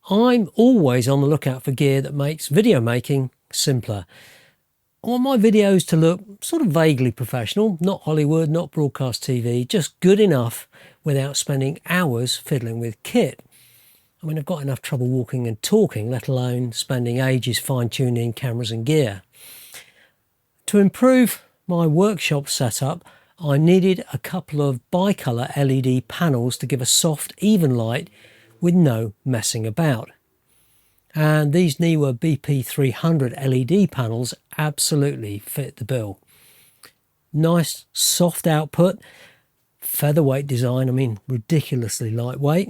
I'm always on the lookout for gear that makes video making simpler. I want my videos to look sort of vaguely professional, not Hollywood, not broadcast TV, just good enough without spending hours fiddling with kit. I mean, I've got enough trouble walking and talking, let alone spending ages fine-tuning cameras and gear. To improve my workshop setup, I needed a couple of bicolour LED panels to give a soft, even light with no messing about. And these Neewer BP300 LED panels absolutely fit the bill. Nice soft output, featherweight design, I mean ridiculously lightweight.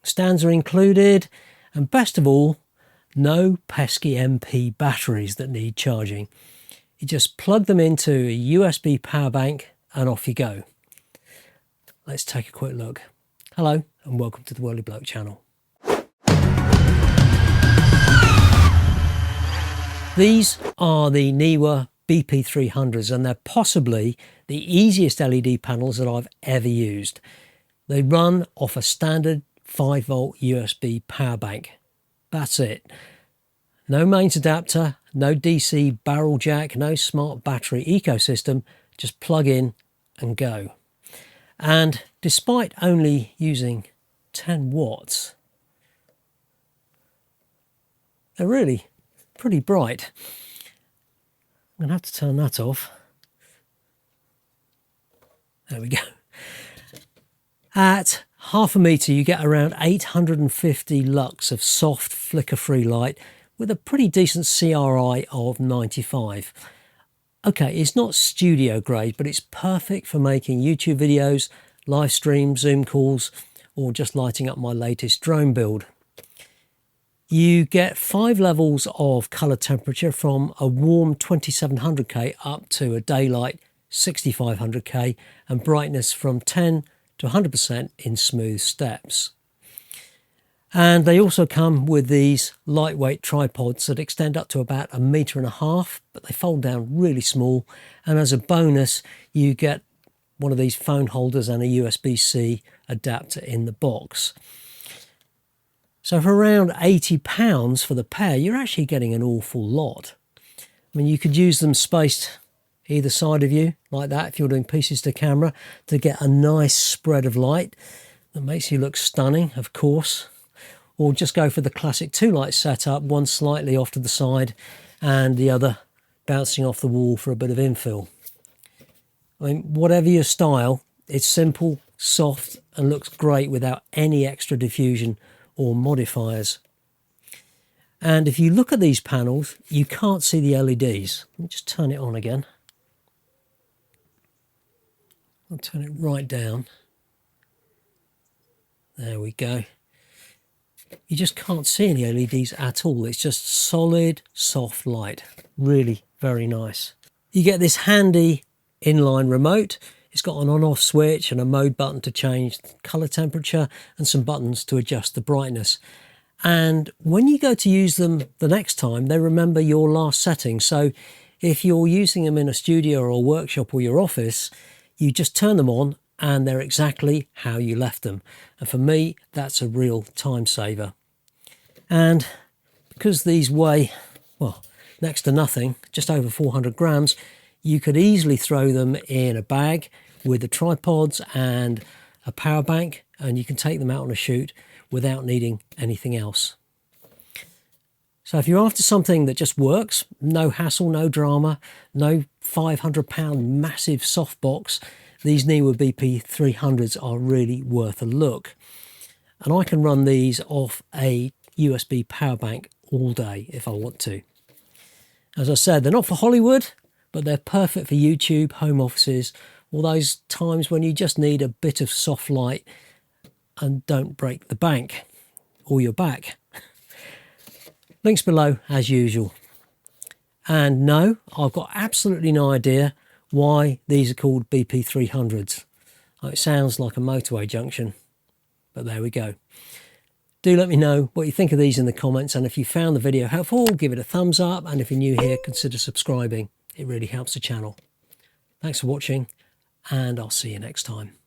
Stands are included, and best of all, no pesky MP batteries that need charging. You just plug them into a USB power bank and off you go. Let's take a quick look. Hello and welcome to the Worldly Bloke channel. These are the Neewer BP300s and they're possibly the easiest LED panels that I've ever used. They run off a standard 5-volt USB power bank. That's it. No mains adapter, no DC barrel jack, no smart battery ecosystem, just plug in and go. And despite only using 10 watts, they're really pretty bright. I'm going to have to turn that off. There we go. At half a metre you get around 850 lux of soft flicker-free light with a pretty decent CRI of 95. Okay, it's not studio grade, but it's perfect for making YouTube videos, live streams, Zoom calls, or just lighting up my latest drone build. You get 5 levels of colour temperature from a warm 2700K up to a daylight 6500K, and brightness from 10 to 100% in smooth steps. And they also come with these lightweight tripods that extend up to about 1.5 meters, but they fold down really small. And as a bonus, you get one of these phone holders and a USB-C adapter in the box. So for around £80 for the pair, you're actually getting an awful lot. I mean, you could use them spaced either side of you like that if you're doing pieces to camera to get a nice spread of light that makes you look stunning, of course. Or just go for the classic 2-light setup, one slightly off to the side and the other bouncing off the wall for a bit of infill. I mean, whatever your style, it's simple, soft and looks great without any extra diffusion or modifiers. And if you look at these panels, you can't see the LEDs. Let me just turn it on again. I'll turn it right down. There we go. You just can't see any LEDs at all. It's just solid, soft light. Really very nice. You get this handy inline remote. It's got an on-off switch and a mode button to change the colour temperature and some buttons to adjust the brightness. And when you go to use them the next time, they remember your last setting. So if you're using them in a studio or a workshop or your office, you just turn them on and they're exactly how you left them. And for me, that's a real time saver. And because these weigh, well, next to nothing, just over 400 grams, you could easily throw them in a bag with the tripods and a power bank, and you can take them out on a shoot without needing anything else. So if you're after something that just works, no hassle, no drama, no £500 massive softbox, these Neewer BP300s are really worth a look. And I can run these off a USB power bank all day if I want to. As I said, they're not for Hollywood, but they're perfect for YouTube, home offices, all those times when you just need a bit of soft light and don't break the bank or your back. Links below as usual. And no, I've got absolutely no idea why these are called BP300s. It sounds like a motorway junction, but there we go. Do let me know what you think of these in the comments, and if you found the video helpful, give it a thumbs up, and if you're new here, consider subscribing. It really helps the channel. Thanks for watching, and I'll see you next time.